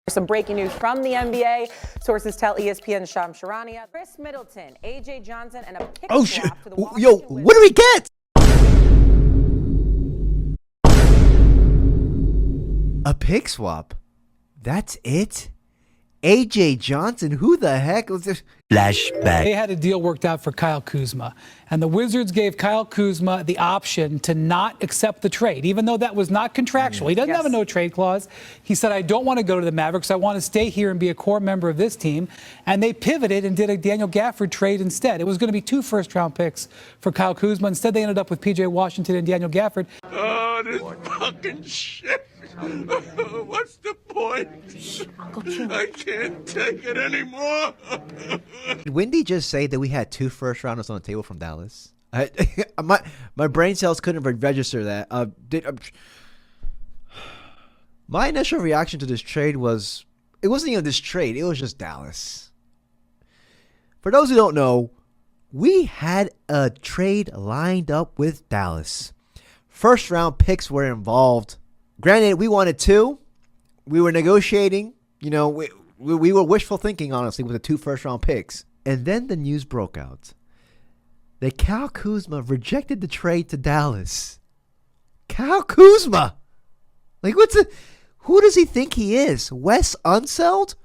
Some breaking news from the NBA. Sources tell ESPN's Shams Charania. Khris Middleton, A.J. Johnson, and a pick swap to the Yo, Washington what do we get? A pick swap? That's it? A.J. Johnson? Who the heck was this? Flashback. They had a deal worked out for Kyle Kuzma, and the Wizards gave Kyle Kuzma the option to not accept the trade, even though that was not contractual. He doesn't have a no-trade clause. He said, I don't want to go to the Mavericks. I want to stay here and be a core member of this team. And they pivoted and did a Daniel Gafford trade instead. It was going to be 2 first-round picks for Kyle Kuzma. Instead, they ended up with P.J. Washington and Daniel Gafford. Oh, this fucking shit. What's the point? I can't take it anymore. Did Wendy just say that we had 2 first-rounders on the table from Dallas? My brain cells couldn't register that. My initial reaction to this trade was, it wasn't even this trade, it was just Dallas. For those who don't know, we had a trade lined up with Dallas. First-round picks were involved. Granted, we wanted 2. We were negotiating. You know, we were wishful thinking, honestly, with the 2 first-round picks. And then the news broke out that Kyle Kuzma rejected the trade to Dallas. Kyle Kuzma! Like, who does he think he is? Wes Unseld?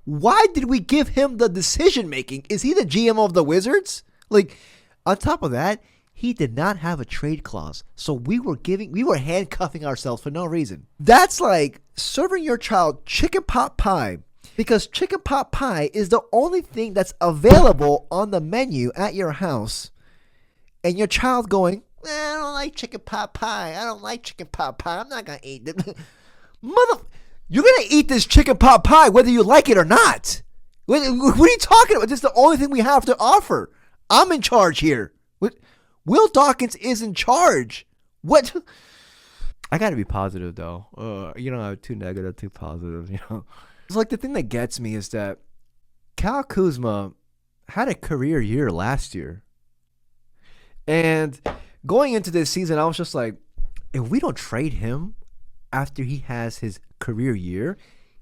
Why did we give him the decision-making? Is he the GM of the Wizards? Like, on top of that, he did not have a trade clause. So we were handcuffing ourselves for no reason. That's like serving your child chicken pot pie, because chicken pot pie is the only thing that's available on the menu at your house. And your child going, I don't like chicken pot pie. I don't like chicken pot pie. I'm not going to eat it. You're going to eat this chicken pot pie whether you like it or not. What are you talking about? This is the only thing we have to offer. I'm in charge here. Will Dawkins is in charge. What? I got to be positive, though. You know, I'm too negative, too positive, you know. It's like the thing that gets me is that Kyle Kuzma had a career year last year. And going into this season, I was just like, if we don't trade him after he has his career year,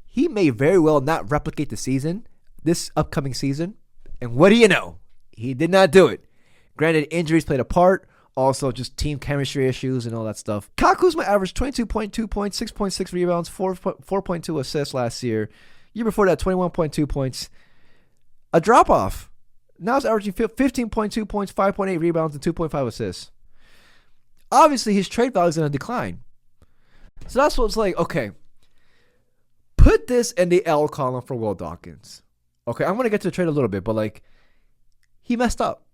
he may very well not replicate the season, this upcoming season. And what do you know? He did not do it. Granted, injuries played a part. Also, just team chemistry issues and all that stuff. Kyle Kuzma averaged 22.2 points, 6.6 rebounds, 4.2 assists last year. Year before that, 21.2 points. A drop-off. Now he's averaging 15.2 points, 5.8 rebounds, and 2.5 assists. Obviously, his trade value is going to decline. So that's what's like, okay. Put this in the L column for Will Dawkins. Okay, I'm going to get to the trade a little bit, but like, he messed up.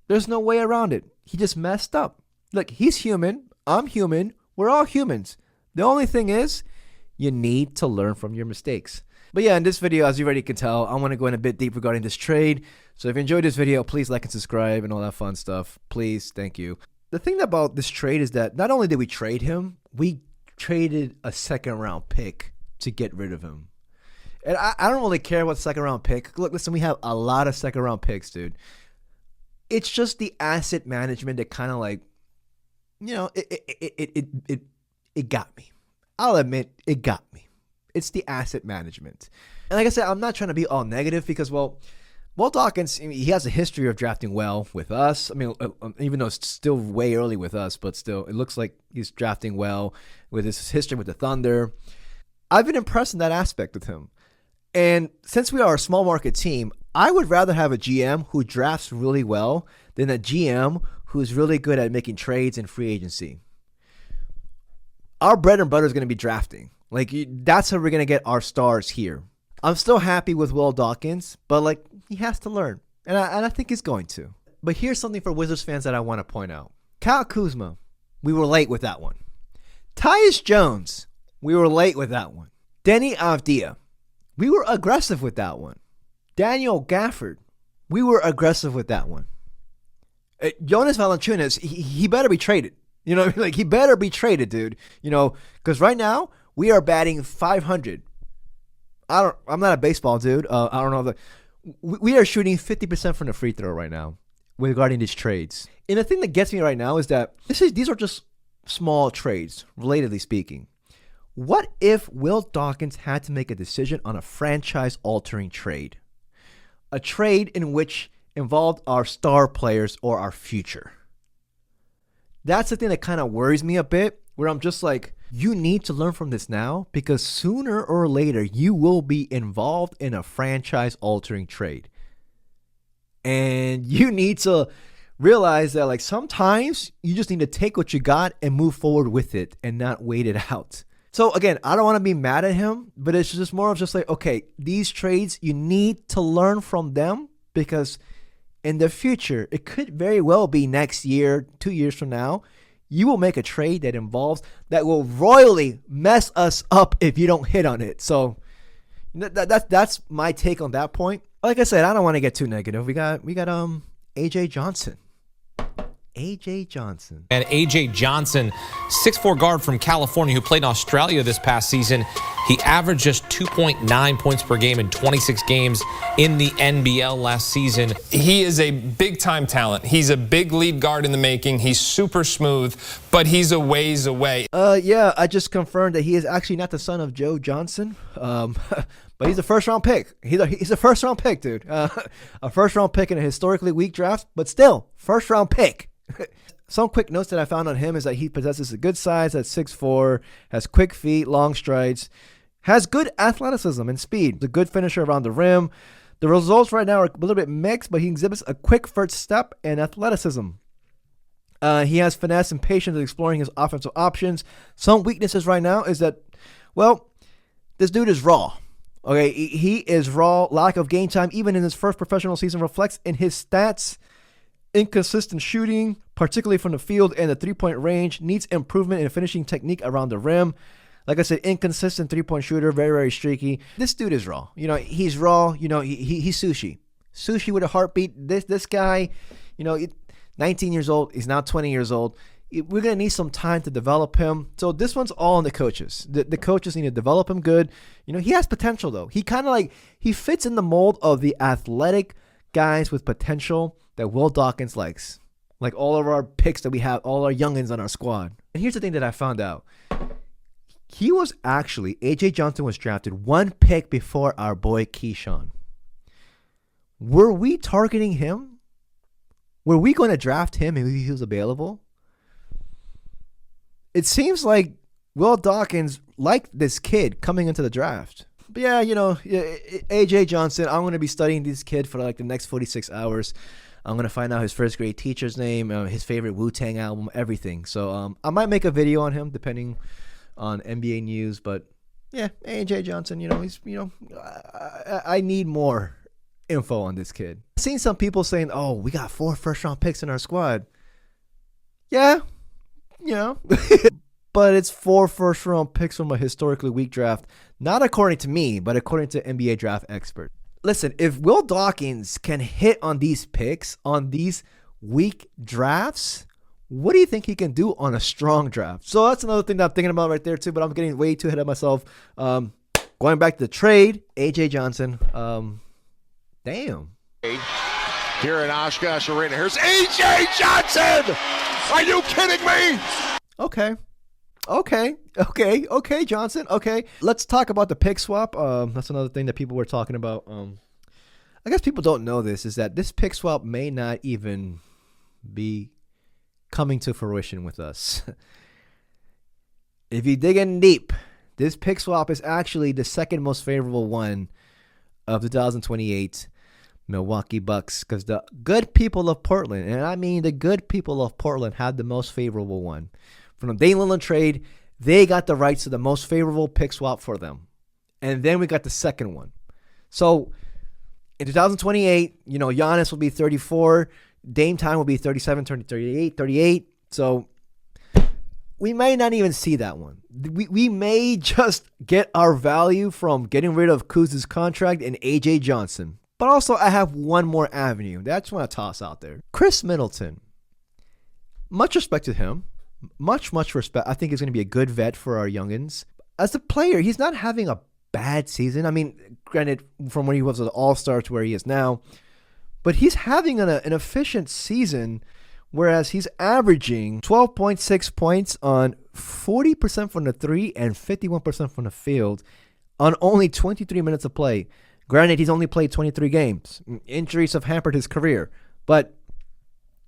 There's no way around it. He just messed up. Look, he's human. I'm human. We're all humans. The only thing is, you need to learn from your mistakes. But yeah, in this video, as you already can tell, I want to go in a bit deep regarding this trade. So if you enjoyed this video, please like and subscribe and all that fun stuff. Please, thank you. The thing about this trade is that not only did we trade him, we traded a second-round pick to get rid of him. And I don't really care about second-round pick. Look, listen, we have a lot of second-round picks, dude. It's just the asset management that kind of like, you know, it got me. I'll admit, it got me. It's the asset management. And like I said, I'm not trying to be all negative because, well, Will Dawkins, he has a history of drafting well with us. I mean, even though it's still way early with us, but still, it looks like he's drafting well with his history with the Thunder. I've been impressed in that aspect with him. And since we are a small market team, I would rather have a GM who drafts really well than a GM who's really good at making trades and free agency. Our bread and butter is going to be drafting. Like, that's how we're going to get our stars here. I'm still happy with Will Dawkins, but like, he has to learn. And I think he's going to. But here's something for Wizards fans that I want to point out. Kyle Kuzma, we were late with that one. Tyus Jones, we were late with that one. Deni Avdija, we were aggressive with that one. Daniel Gafford, we were aggressive with that one. Jonas Valanciunas, he better be traded. You know, like, he better be traded, dude. You know, because right now we are batting 500. I'm not a baseball dude. I don't know. We are shooting 50% from the free throw right now regarding these trades. And the thing that gets me right now is that these are just small trades, relatively speaking. What if Will Dawkins had to make a decision on a franchise-altering trade? A trade in which involved our star players or our future. That's the thing that kind of worries me a bit, where I'm just like, you need to learn from this now, because sooner or later you will be involved in a franchise-altering trade. And you need to realize that, like, sometimes you just need to take what you got and move forward with it and not wait it out. So again, I don't want to be mad at him, but it's just more of just like, okay, these trades, you need to learn from them, because in the future, it could very well be next year, 2 years from now, you will make a trade that will royally mess us up if you don't hit on it. So that's my take on that point. Like I said, I don't want to get too negative. We got AJ Johnson. AJ Johnson. And AJ Johnson, 6'4" guard from California who played in Australia this past season. He averaged just 2.9 points per game in 26 games in the NBL last season. He is a big-time talent. He's a big lead guard in the making. He's super smooth, but he's a ways away. Yeah, I just confirmed that he is actually not the son of Joe Johnson. But he's a first-round pick. He's a first-round pick, dude. A first-round pick in a historically weak draft, but still, first-round pick. Some quick notes that I found on him is that he possesses a good size at 6'4", has quick feet, long strides, has good athleticism and speed. He's a good finisher around the rim. The results right now are a little bit mixed, but he exhibits a quick first step and athleticism. He has finesse and patience in exploring his offensive options. Some weaknesses right now is that, well, this dude is raw. Okay, he is raw. Lack of game time, even in his first professional season, reflects in his stats. Inconsistent shooting, particularly from the field and the three-point range, needs improvement in finishing technique around the rim. Like I said, inconsistent three-point shooter, very, very streaky. This dude is raw. You know, he's raw. You know, he's sushi. Sushi with a heartbeat. This guy, you know, 19 years old. He's now 20 years old. We're going to need some time to develop him. So this one's all on the coaches. The coaches need to develop him good. You know, he has potential, though. He kind of like, he fits in the mold of the athletic guys with potential that Will Dawkins likes. Like all of our picks that we have, all our youngins on our squad. And here's the thing that I found out. AJ Johnson was drafted one pick before our boy Keyshawn. Were we targeting him? Were we going to draft him if he was available? It seems like Will Dawkins liked this kid coming into the draft. But yeah, you know, AJ Johnson, I'm going to be studying this kid for like the next 46 hours. I'm going to find out his first grade teacher's name, his favorite Wu-Tang album, everything. So I might make a video on him depending on NBA news. But yeah, AJ Johnson, you know, he's, you know, I need more info on this kid. I've seen some people saying, oh, we got 4 first-round picks in our squad. Yeah, you know. But it's 4 first-round picks from a historically weak draft. Not according to me, but according to NBA draft experts. Listen, if Will Dawkins can hit on these picks, on these weak drafts, what do you think he can do on a strong draft? So that's another thing that I'm thinking about right there too, but I'm getting way too ahead of myself. Going back to the trade, AJ Johnson. Damn. Here in Oshkosh Arena, here's AJ Johnson! Are you kidding me? Okay, Johnson. Okay, let's talk about the pick swap. That's another thing that people were talking about. I guess people don't know this, is that this pick swap may not even be coming to fruition with us. If you dig in deep, this pick swap is actually the second most favorable one of 2028 Milwaukee Bucks, because the good people of Portland, and I mean the good people of Portland, had the most favorable one. From the Dame Lillard trade, they got the rights to the most favorable pick swap for them. And then we got the second one. So in 2028, you know, Giannis will be 34. Dame time will be 37, 38. So we may not even see that one. We may just get our value from getting rid of Kuz's contract and AJ Johnson. But also, I have one more avenue that I just want to toss out there. Khris Middleton. Much respect to him. Much respect. I think he's going to be a good vet for our youngins. As a player, he's not having a bad season. I mean, granted, from when he was an all-star to where he is now. But he's having an efficient season, whereas he's averaging 12.6 points on 40% from the three and 51% from the field on only 23 minutes of play. Granted, he's only played 23 games. Injuries have hampered his career, but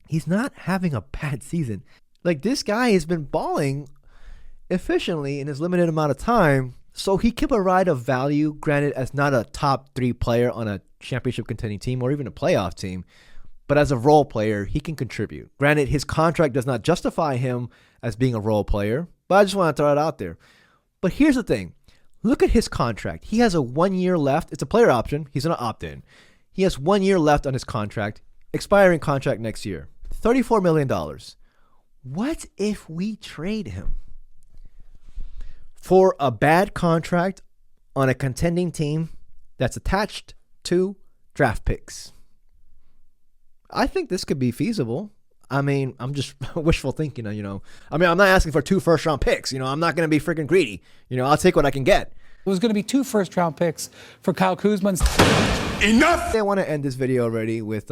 he's not having a bad season. Like, this guy has been balling efficiently in his limited amount of time, so he can provide a value, granted, as not a top 3 player on a championship contending team or even a playoff team, but as a role player, he can contribute. Granted, his contract does not justify him as being a role player, but I just want to throw it out there. But here's the thing. Look at his contract. He has a 1 year left. It's a player option. He's going to opt in. He has 1 year left on his contract, expiring contract next year. $34 million. What if we trade him for a bad contract on a contending team that's attached to draft picks? I think this could be feasible. I mean, I'm just wishful thinking, you know. I mean, I'm not asking for 2 first-round picks. You know, I'm not going to be freaking greedy. You know, I'll take what I can get. It was going to be 2 first-round picks for Kyle Kuzma. Enough! I want to end this video already with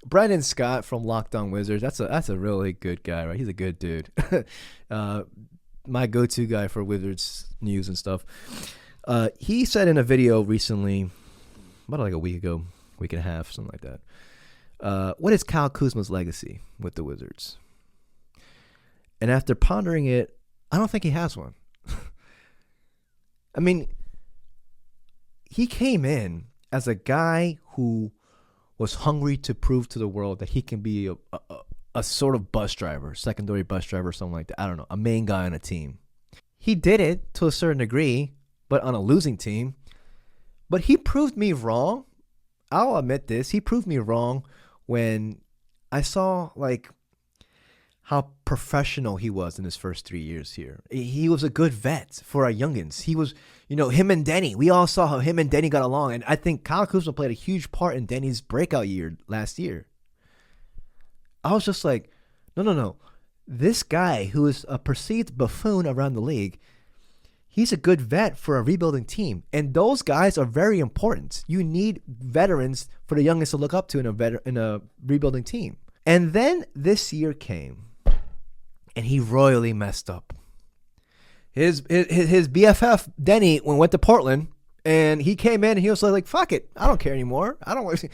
Brandon Scott from Locked On Wizards. That's a really good guy, right? He's a good dude. My go-to guy for Wizards news and stuff. He said in a video recently, about like a week ago, week and a half, something like that. What is Kyle Kuzma's legacy with the Wizards? And after pondering it, I don't think he has one. I mean, he came in as a guy who was hungry to prove to the world that he can be a sort of bus driver, secondary bus driver, something like that. I don't know, a main guy on a team. He did it to a certain degree, but on a losing team. But he proved me wrong. I'll admit this. He proved me wrong when I saw like how professional he was in his first 3 years here. He was a good vet for our youngins. He was, you know, him and Denny. We all saw how him and Denny got along. And I think Kyle Kuzma played a huge part in Denny's breakout year last year. I was just like, no. This guy who is a perceived buffoon around the league, he's a good vet for a rebuilding team. And those guys are very important. You need veterans for the youngest to look up to in a rebuilding team. And then this year came, and he royally messed up. His BFF, Denny, went to Portland, and he came in, and he was like, fuck it. I don't care anymore. I don't want to.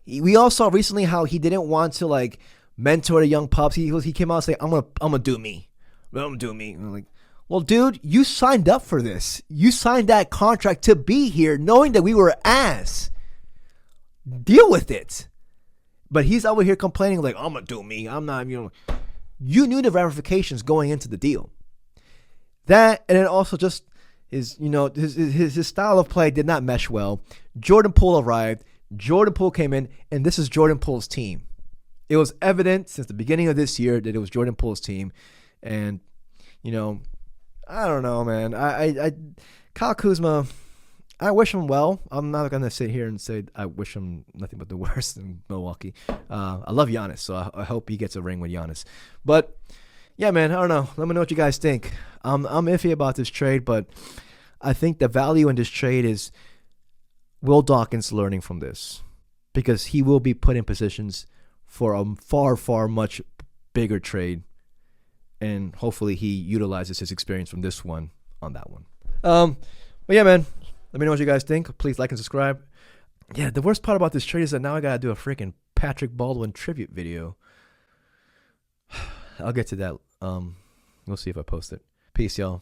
We all saw recently how he didn't want to, like, mentor the young pups. He came out and said, I'm gonna do me. I'm gonna do me. And I'm like, well, dude, you signed up for this. You signed that contract to be here knowing that we were ass. Deal with it. But he's over here complaining like, I'm going to do me. I'm not, you know. You knew the ramifications going into the deal. That, and then also just his, you know, his style of play did not mesh well. Jordan Poole arrived. Jordan Poole came in, and this is Jordan Poole's team. It was evident since the beginning of this year that it was Jordan Poole's team. And, you know, I don't know, man. Kyle Kuzma, I wish him well. I'm not going to sit here and say I wish him nothing but the worst in Milwaukee. I love Giannis, so I hope he gets a ring with Giannis. But, yeah, man, I don't know. Let me know what you guys think. I'm iffy about this trade, but I think the value in this trade is Will Dawkins learning from this, because he will be put in positions for a far, far much bigger trade. And hopefully he utilizes his experience from this one on that one. But yeah, man, let me know what you guys think. Please like and subscribe. Yeah, the worst part about this trade is that now I got to do a freaking Patrick Baldwin tribute video. I'll get to that. We'll see if I post it. Peace, y'all.